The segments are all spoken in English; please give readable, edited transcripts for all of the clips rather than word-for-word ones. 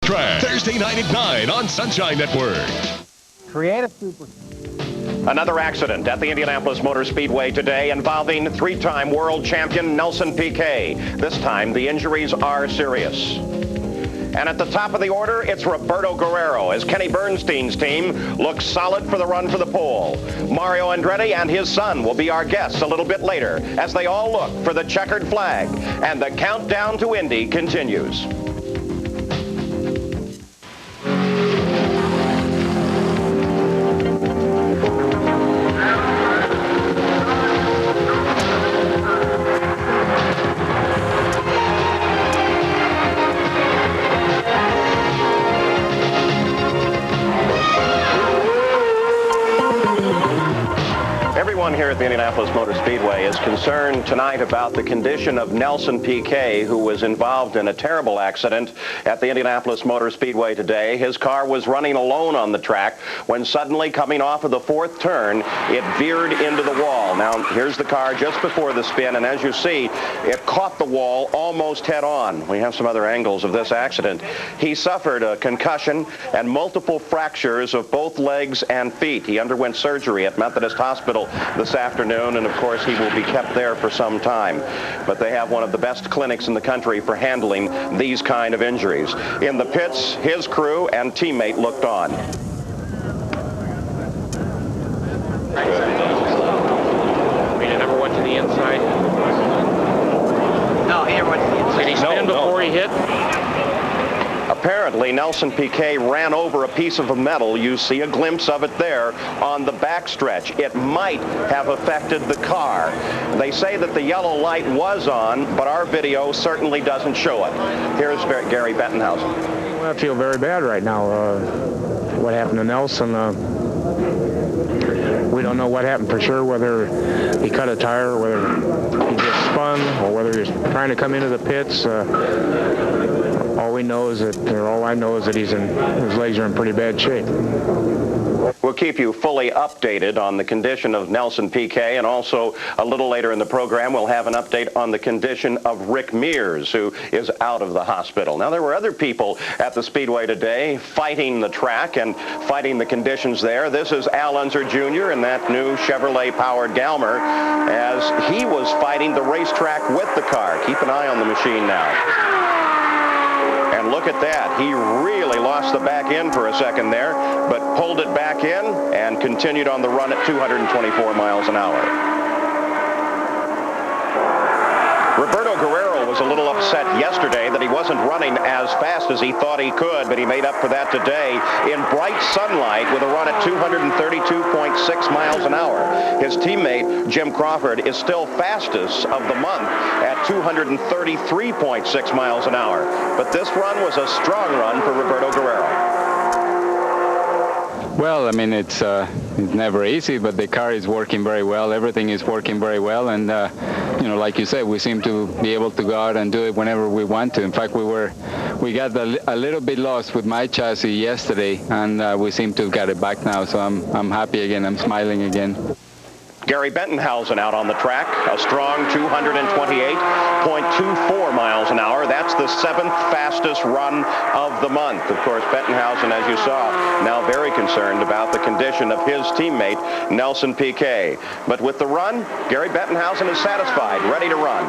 Racetrack, Thursday night at 9 on Sunshine Network. Creative Super. Another accident at the Indianapolis Motor Speedway today involving three-time world champion Nelson Piquet. This time, the injuries are serious. And at the top of the order, it's Roberto Guerrero as Kenny Bernstein's team looks solid for the run for the pole. Mario Andretti and his son will be our guests a little bit later as they all look for the checkered flag. And the countdown to Indy continues. Everyone here at the Indianapolis Motor Speedway is concerned tonight about the condition of Nelson Piquet, who was involved in a terrible accident at the Indianapolis Motor Speedway today. His car was running alone on the track when suddenly, coming off of the fourth turn, it veered into the wall. Now, here's the car just before the spin, and as you see, it caught the wall almost head on. We have some other angles of this accident. He suffered a concussion and multiple fractures of both legs and feet. He underwent surgery at Methodist Hospital this afternoon, and of course he will be kept there for some time. But they have one of the best clinics in the country for handling these kind of injuries. In the pits, his crew and teammate looked on. Never went to the inside. No, he never went to the inside. Did he spin before he hit? Apparently, Nelson Piquet ran over a piece of metal. You see a glimpse of it there on the backstretch. It might have affected the car. They say that the yellow light was on, but our video certainly doesn't show it. Here's Gary Bettenhausen. Well, I feel very bad right now. What happened to Nelson? We don't know what happened for sure, whether he cut a tire, or whether he just spun, or whether he was trying to come into the pits. All I know is that his legs are in pretty bad shape. We'll keep you fully updated on the condition of Nelson Piquet, and also a little later in the program we'll have an update on the condition of Rick Mears, who is out of the hospital. Now, there were other people at the Speedway today fighting the track and fighting the conditions there. This is Al Unser Jr. in that new Chevrolet-powered Galmer as he was fighting the racetrack with the car. Keep an eye on the machine now. And look at that. He really lost the back end for a second there, but pulled it back in and continued on the run at 224 miles an hour. Roberto Guerrero was a little upset yesterday that he wasn't running as fast as he thought he could, but he made up for that today in bright sunlight with a run at 232.6 miles an hour. His teammate, Jim Crawford, is still fastest of the month at 233.6 miles an hour. But this run was a strong run for Roberto Guerrero. Well, I mean, it's never easy, but the car is working very well. Everything is working very well, and you know, like you said, we seem to be able to go out and do it whenever we want to. In fact, we got a little bit lost with my chassis yesterday, and we seem to have got it back now. So I'm happy again. I'm smiling again. Gary Bettenhausen out on the track, a strong 228.24 miles an hour. That's the 7th fastest run of the month. Of course, Bettenhausen, as you saw, now very concerned about the condition of his teammate, Nelson Piquet. But with the run, Gary Bettenhausen is satisfied, ready to run.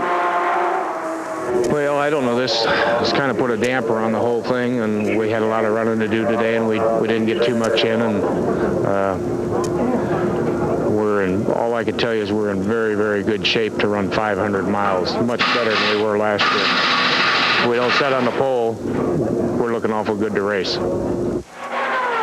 Well, I don't know. This kind of put a damper on the whole thing, and we had a lot of running to do today, and we didn't get too much in, and all I can tell you is we're in very, very good shape to run 500 miles, much better than we were last year. If we don't set on the pole, we're looking awful good to race.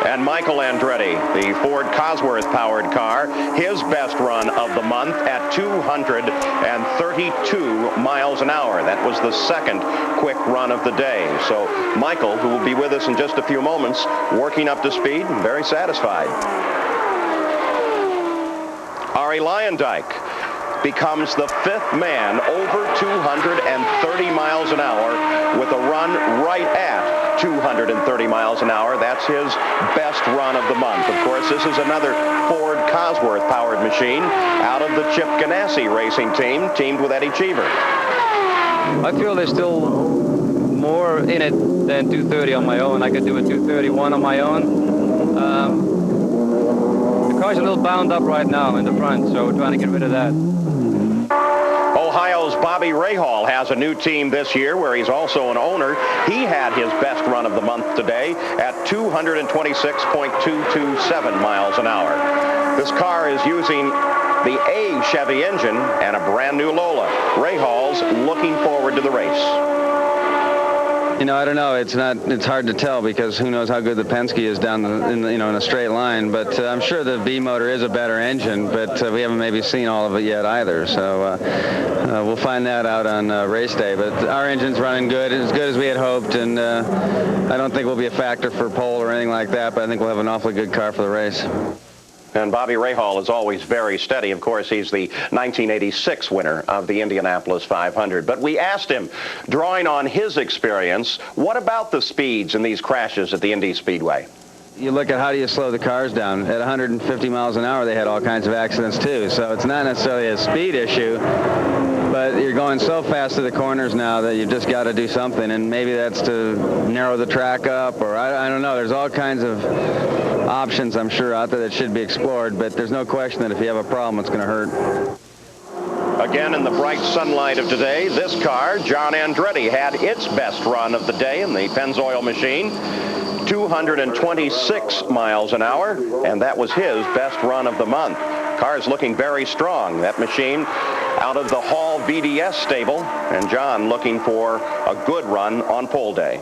And Michael Andretti, the Ford Cosworth-powered car, his best run of the month at 232 miles an hour. That was the second quick run of the day. So Michael, who will be with us in just a few moments, working up to speed and very satisfied. Arie Luyendyk becomes the 5th man over 230 miles an hour with a run right at 230 miles an hour. That's his best run of the month. Of course, this is another Ford Cosworth-powered machine out of the Chip Ganassi racing team, teamed with Eddie Cheever. I feel there's still more in it than 230 on my own. I could do a 231 on my own. The car's a little bound up right now in the front, so we're trying to get rid of that. Ohio's Bobby Rahal has a new team this year where he's also an owner. He had his best run of the month today at 226.227 miles an hour. This car is using the A Chevy engine and a brand new Lola. Rahal's looking forward to the race. You know, I don't know. It's hard to tell because who knows how good the Penske is down in a straight line. But I'm sure the B motor is a better engine, but we haven't maybe seen all of it yet either. So we'll find that out on race day. But our engine's running good, as good as we had hoped, and I don't think we'll be a factor for pole or anything like that. But I think we'll have an awfully good car for the race. And Bobby Rahal is always very steady. Of course, he's the 1986 winner of the Indianapolis 500. But we asked him, drawing on his experience, what about the speeds in these crashes at the Indy Speedway? You look at how do you slow the cars down. At 150 miles an hour, they had all kinds of accidents, too. So it's not necessarily a speed issue, but you're going so fast to the corners now that you've just got to do something. And maybe that's to narrow the track up, or I don't know. There's all kinds of options, I'm sure, out there that should be explored, but there's no question that if you have a problem, it's going to hurt. Again, in the bright sunlight of today, this car, John Andretti, had its best run of the day in the Pennzoil machine, 226 miles an hour, and that was his best run of the month. Car's looking very strong. That machine out of the Hall VDS stable, and John looking for a good run on pole day.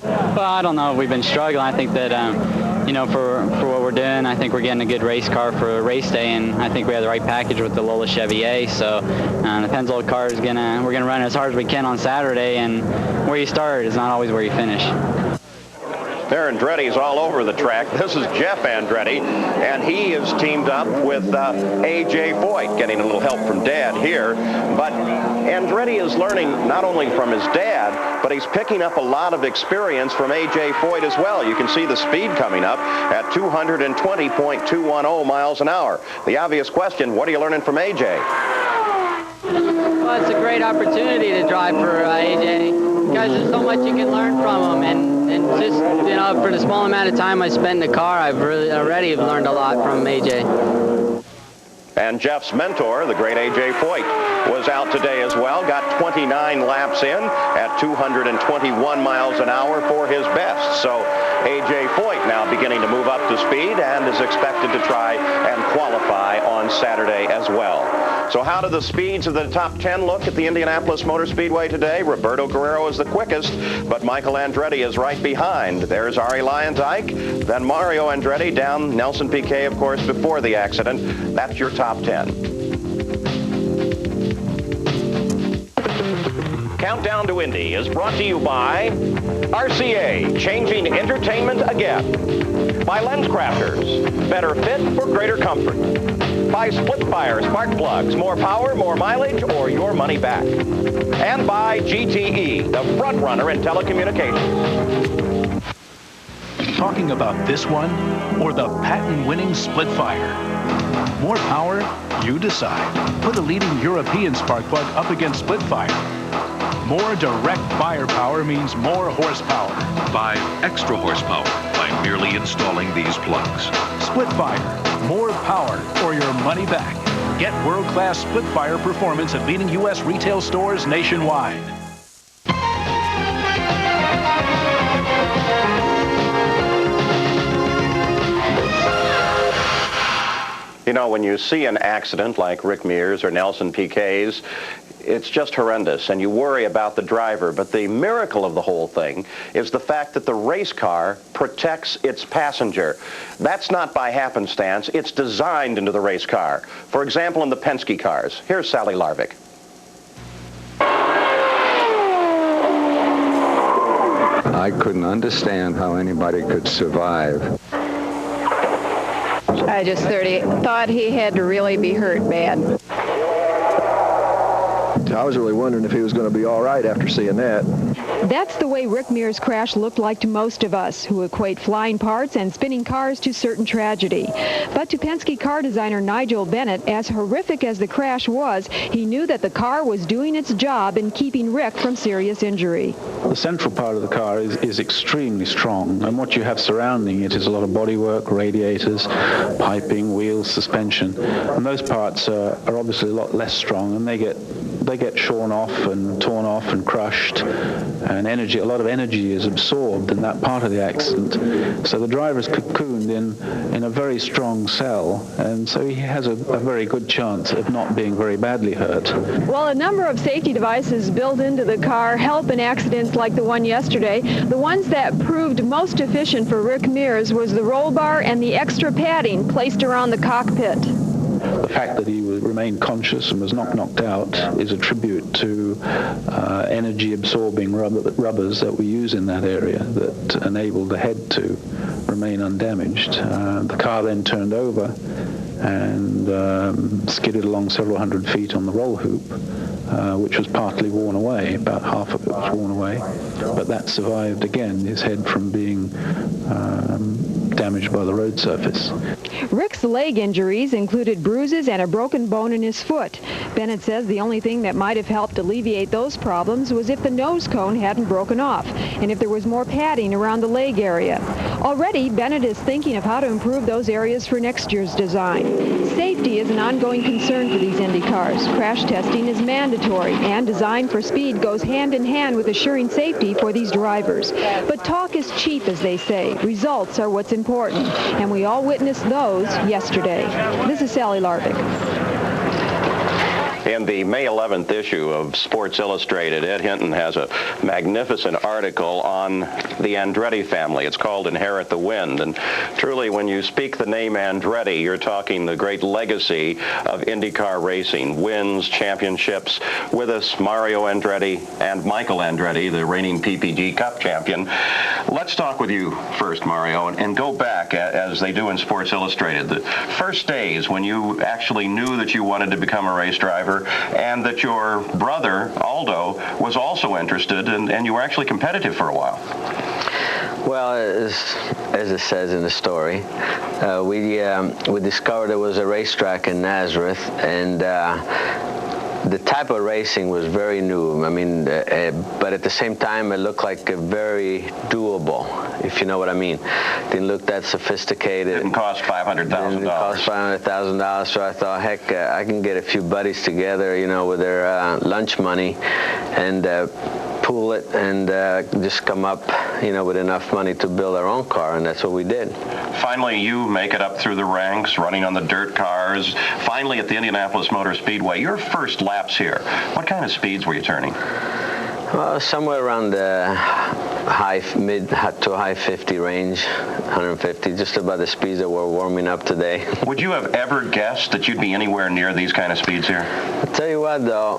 Well, I don't know. We've been struggling. I think that, for what we're doing, I think we're getting a good race car for a race day, and I think we have the right package with the Lola Chevy A. So the Pennzoil car we're gonna run as hard as we can on Saturday, and where you start is not always where you finish. There, Andretti's all over the track. This is Jeff Andretti, and he is teamed up with A.J. Foyt, getting a little help from Dad here. But Andretti is learning not only from his dad, but he's picking up a lot of experience from A.J. Foyt as well. You can see the speed coming up at 220.210 miles an hour. The obvious question, what are you learning from A.J.? Well, it's a great opportunity to drive for A.J. because there's so much you can learn from him, and just, for the small amount of time I spent in the car, I've already learned a lot from A.J. And Jeff's mentor, the great A.J. Foyt, was out today as well, got 29 laps in at 221 miles an hour for his best. So A.J. Foyt now beginning to move up to speed and is expected to try and qualify on Saturday as well. So how do the speeds of the top 10 look at the Indianapolis Motor Speedway today? Roberto Guerrero is the quickest, but Michael Andretti is right behind. There's Arie Luyendyk, then Mario Andretti, down Nelson Piquet, of course, before the accident. That's your top 10. Countdown to Indy is brought to you by RCA, changing entertainment again. By LensCrafters, better fit for greater comfort. By Splitfire spark plugs, more power, more mileage, or your money back. And by GTE, the front runner in telecommunications. Talking about this one or the patent-winning Splitfire? More power? You decide. Put a leading European spark plug up against Splitfire. More direct firepower means more horsepower. Buy extra horsepower by merely installing these plugs. Splitfire. More power or your money back. Get world-class Splitfire performance at leading U.S. retail stores nationwide. You know, when you see an accident like Rick Mears or Nelson Piquet's, it's just horrendous, and you worry about the driver. But the miracle of the whole thing is the fact that the race car protects its passenger. That's not by happenstance. It's designed into the race car. For example, in the Penske cars. Here's Sally Larvik. I couldn't understand how anybody could survive. I just thought he had to really be hurt bad. I was really wondering if he was going to be all right after seeing that. That's the way Rick Mears' crash looked like to most of us, who equate flying parts and spinning cars to certain tragedy. But to Penske car designer Nigel Bennett, as horrific as the crash was, he knew that the car was doing its job in keeping Rick from serious injury. The central part of the car is extremely strong, and what you have surrounding it is a lot of bodywork, radiators, piping, wheels, suspension, and those parts are obviously a lot less strong, and they get shorn off and torn off and crushed, and a lot of energy is absorbed in that part of the accident. So the driver is cocooned in a very strong cell, and so he has a very good chance of not being very badly hurt. While a number of safety devices built into the car help in accidents like the one yesterday, the ones that proved most efficient for Rick Mears was the roll bar and the extra padding placed around the cockpit. The fact that he remained conscious and was not knocked out is a tribute to energy-absorbing rubbers that we use in that area that enable the head to remain undamaged. The car then turned over and skidded along several hundred feet on the roll hoop, which was partly worn away. About half of it was worn away, but that survived again, his head from being damaged by the road surface. Rick's leg injuries included bruises and a broken bone in his foot. Bennett says the only thing that might have helped alleviate those problems was if the nose cone hadn't broken off and if there was more padding around the leg area. Already, Bennett is thinking of how to improve those areas for next year's design. Safety is an ongoing concern for these Indy cars. Crash testing is mandatory, and design for speed goes hand in hand with assuring safety for these drivers. But talk is cheap, as they say. Results are what's important, and we all witnessed those yesterday. This is Sally Larvick. In the May 11th issue of Sports Illustrated, Ed Hinton has a magnificent article on the Andretti family. It's called Inherit the Wind. And truly, when you speak the name Andretti, you're talking the great legacy of IndyCar racing. Wins, championships. With us, Mario Andretti and Michael Andretti, the reigning PPG Cup champion. Let's talk with you first, Mario, and go back, as they do in Sports Illustrated. The first days when you actually knew that you wanted to become a race driver, and that your brother, Aldo, was also interested, and you were actually competitive for a while. Well, as it says in the story, we discovered there was a racetrack in Nazareth, and the type of racing was very new. I mean, but at the same time, it looked like a very doable, if you know what I mean. Didn't look that sophisticated. Didn't cost $500,000. Didn't cost $500,000. So I thought, heck, I can get a few buddies together, you know, with their lunch money, and pool it and just come up, you know, with enough money to build our own car, and that's what we did. Finally, you make it up through the ranks, running on the dirt cars. Finally, at the Indianapolis Motor Speedway, your first laps here, what kind of speeds were you turning? Well, somewhere around the mid to high 50 range, 150, just about the speeds that we're warming up today. Would you have ever guessed that you'd be anywhere near these kind of speeds here? I'll tell you what, though,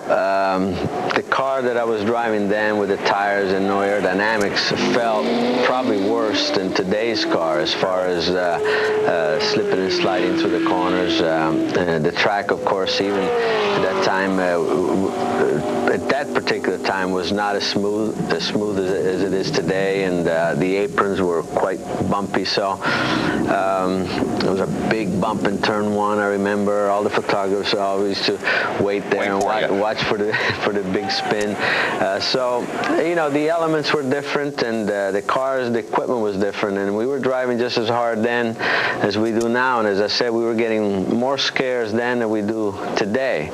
the car that I was driving then with the tires and no aerodynamics felt probably worse than today's car as far as slipping and sliding through the corners. The track, of course, even at that time, at that particular time, was not as smooth as it is today, and the aprons were quite bumpy. So there was a big bump in turn one. I remember all the photographers always to wait there and watch for the big spin. So you know, the elements were different, and the equipment was different, and we were driving just as hard then as we do now. And as I said, we were getting more scares then than we do today.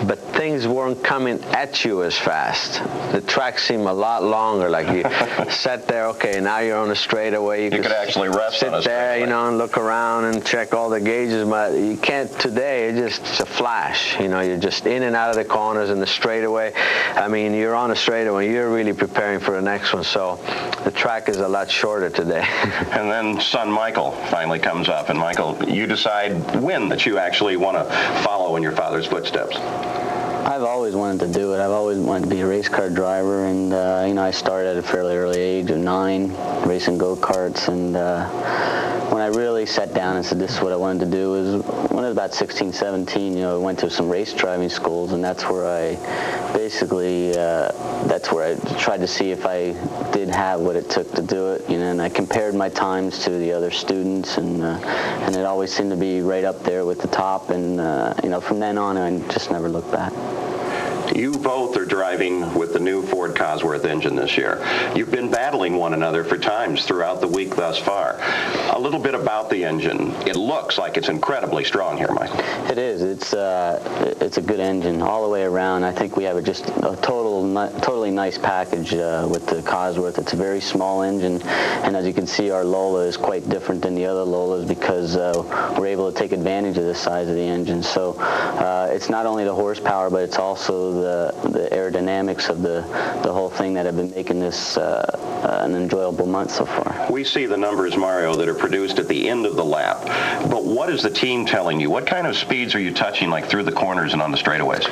But things weren't coming at you as fast. The track seemed a lot longer. Like you sat there, okay, now you're on a straightaway. You could actually rest on a straightaway. Sit there, you know, and look around and check all the gauges. But you can't today. It's a flash. You know, you're just in and out of the corners and the straightaway. I mean, you're on a straightaway. You're really preparing for the next one. So the track is a lot shorter today. And then son Michael finally comes up, and Michael, you decide when that you actually want to follow in your father's footsteps. I've always wanted to do it. I've always wanted to be a race car driver, and you know, I started at a fairly early age of 9, racing go-karts, and when I really sat down and said this is what I wanted to do is when I was about 16, 17, you know, I went to some race driving schools, and that's where I basically, that's where I tried to see if I did have what it took to do it, you know, and I compared my times to the other students, and it always seemed to be right up there with the top, and, you know, from then on, I just never looked back. You both are driving with the new Ford Cosworth engine this year. You've been battling one another for times throughout the week thus far. A little bit about the engine. It looks like it's incredibly strong here, Michael. It is. It's a good engine all the way around. I think we have just a totally nice package with the Cosworth. It's a very small engine, and as you can see, our Lola is quite different than the other Lolas because we're able to take advantage of the size of the engine. So it's not only the horsepower, but it's also the aerodynamics of the whole thing that have been making this an enjoyable month so far. We see the numbers, Mario, that are produced at the end of the lap, but what is the team telling you? What kind of speeds are you touching, like through the corners and on the straightaways?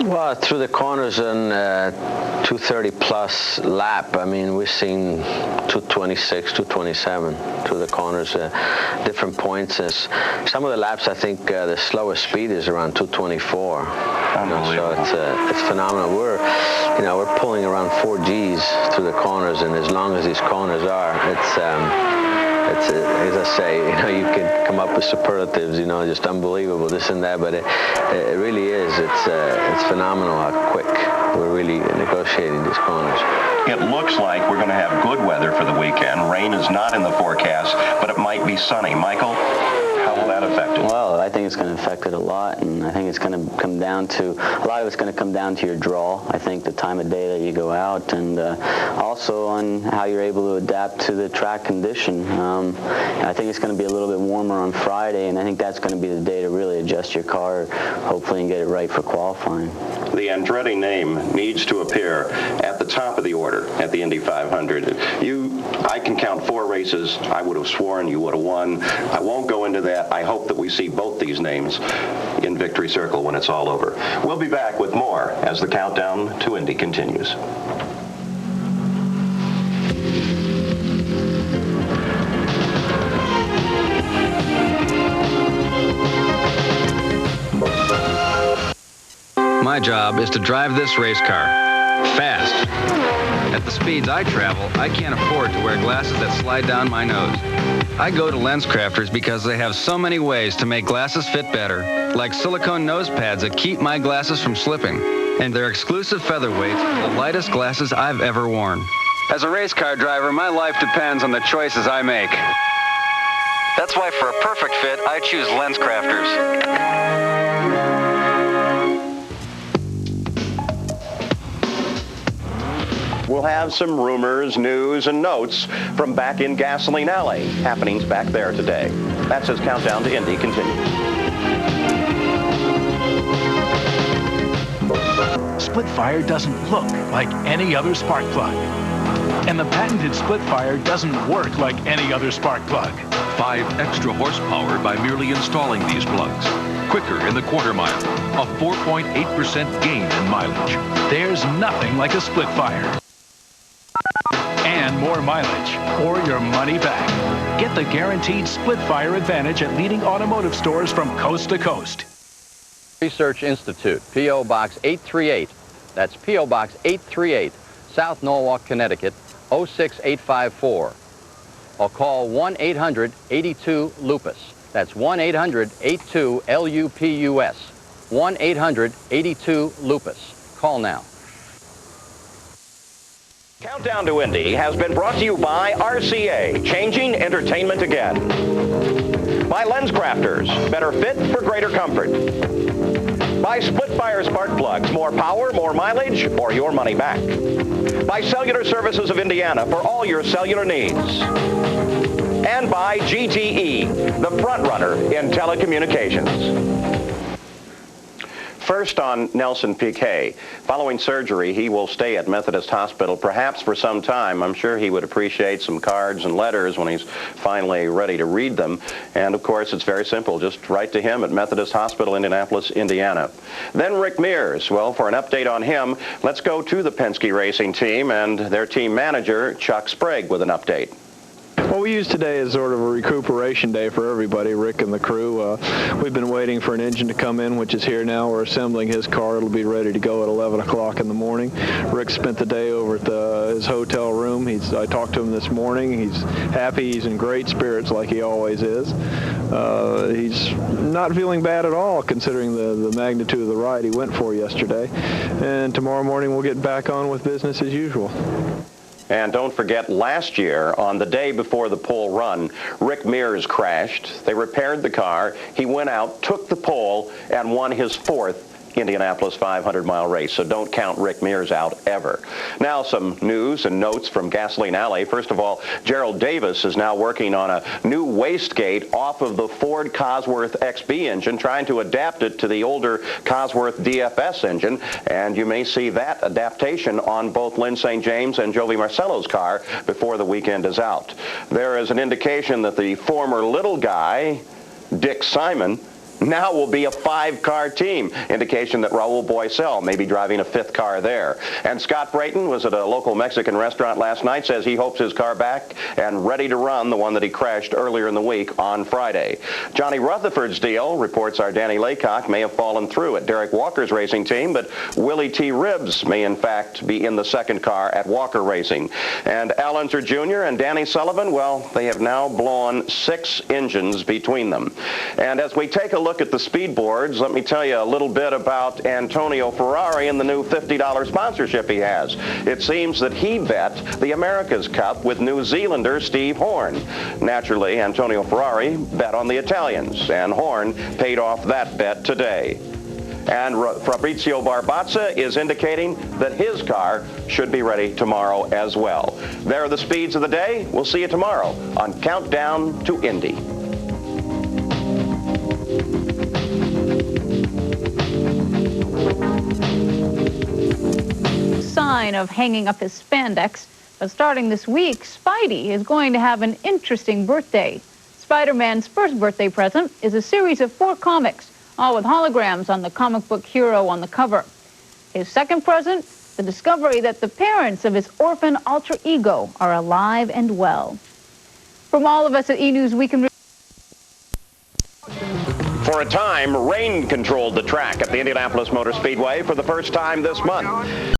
Well, through the corners and 230 plus lap, I mean, we've seen 226, 227 through the corners, different points. Some of the laps, I think the slowest speed is around 224. Unbelievable. So it's phenomenal. We're pulling around 4 Gs through the corners, and as long as these corners are, it's as I say, you know, you could come up with superlatives, you know, just unbelievable, this and that, but it really is. It's phenomenal how quick we're really negotiating these corners. It looks like we're going to have good weather for the weekend. Rain is not in the forecast, but it might be sunny. Michael, how will that affect it? Well, I think it's going to affect it a lot, and I think it's going to come down to, a lot of it's going to come down to your draw. I think the time of day that you go out, and also on how you're able to adapt to the track condition. I think it's going to be a little bit warmer on Friday, and I think that's going to be the day to really adjust your car, hopefully, and get it right for qualifying. The Andretti name needs to appear at the top of the order at the Indy 500. I can count 4 races. I would have sworn you would have won. I won't go into that. I hope that we see both these names in Victory Circle when it's all over. We'll be back with more as the countdown to Indy continues. My job is to drive this race car fast. At the speeds I travel, I can't afford to wear glasses that slide down my nose. I go to Lens Crafters because they have so many ways to make glasses fit better, like silicone nose pads that keep my glasses from slipping, and their exclusive featherweights are the lightest glasses I've ever worn. As a race car driver, my life depends on the choices I make. That's why for a perfect fit, I choose Lens Crafters. We'll have some rumors, news, and notes from back in Gasoline Alley. Happenings back there today. That's as Countdown to Indy continues. Splitfire doesn't look like any other spark plug. And the patented Splitfire doesn't work like any other spark plug. 5 extra horsepower by merely installing these plugs. Quicker in the quarter mile. A 4.8% gain in mileage. There's nothing like a Splitfire. And more mileage, or your money back. Get the guaranteed Splitfire advantage at leading automotive stores from coast to coast. Research Institute, P.O. Box 838. That's P.O. Box 838, South Norwalk, Connecticut, 06854. Or call 1-800-82-LUPUS. That's 1-800-82-LUPUS. 1-800-82-LUPUS. Call now. Countdown to Indy has been brought to you by RCA, changing entertainment again. By Lens Crafters, better fit for greater comfort. By Splitfire spark plugs, more power, more mileage, or your money back. By Cellular Services of Indiana for all your cellular needs. And by GTE, the front runner in telecommunications. First on Nelson Piquet. Following surgery, he will stay at Methodist Hospital perhaps for some time. I'm sure he would appreciate some cards and letters when he's finally ready to read them. And of course, it's very simple. Just write to him at Methodist Hospital, Indianapolis, Indiana. Then Rick Mears. Well, for an update on him, let's go to the Penske Racing team and their team manager, Chuck Sprague, with an update. Well, we use today as sort of a recuperation day for everybody, Rick and the crew. We've been waiting for an engine to come in, which is here now. We're assembling his car. It'll be ready to go at 11 o'clock in the morning. Rick spent the day over at his hotel room. I talked to him this morning. He's happy. He's in great spirits like he always is. He's not feeling bad at all considering the magnitude of the ride he went for yesterday. And tomorrow morning we'll get back on with business as usual. And don't forget, last year, on the day before the pole run, Rick Mears crashed. They repaired the car. He went out, took the pole, and won his 4th Indianapolis 500-mile race. So don't count Rick Mears out ever. Now some news and notes from Gasoline Alley. First of all, Gerald Davis is now working on a new wastegate off of the Ford Cosworth XB engine, trying to adapt it to the older Cosworth DFS engine. And you may see that adaptation on both Lynn St. James and Jovi Marcello's car before the weekend is out. There is an indication that the former little guy, Dick Simon, now will be a 5-car team. Indication that Raul Boisel may be driving a 5th car there. And Scott Brayton was at a local Mexican restaurant last night, says he hopes his car back and ready to run, the one that he crashed earlier in the week on Friday. Johnny Rutherford's deal, reports our Danny Laycock, may have fallen through at Derek Walker's racing team, but Willie T. Ribbs may in fact be in the 2nd car at Walker Racing. And Al Unser Jr. and Danny Sullivan, well, they have now blown 6 engines between them. And as we take a look at the speed boards, let me tell you a little bit about Antonio Ferrari and the new $50 sponsorship he has. It seems that he bet the America's Cup with New Zealander Steve Horn. Naturally, Antonio Ferrari bet on the Italians, and Horn paid off that bet today. And Fabrizio Barbazza is indicating that his car should be ready tomorrow as well. There are the speeds of the day. We'll see you tomorrow on Countdown to Indy. Sign of hanging up his spandex, but starting this week, Spidey is going to have an interesting birthday. Spider-Man's first birthday present is a series of 4 comics, all with holograms on the comic book hero on the cover. His second present, the discovery that the parents of his orphan alter ego are alive and well. From all of us at E-News, we can... For a time, rain controlled the track at the Indianapolis Motor Speedway for the first time this month.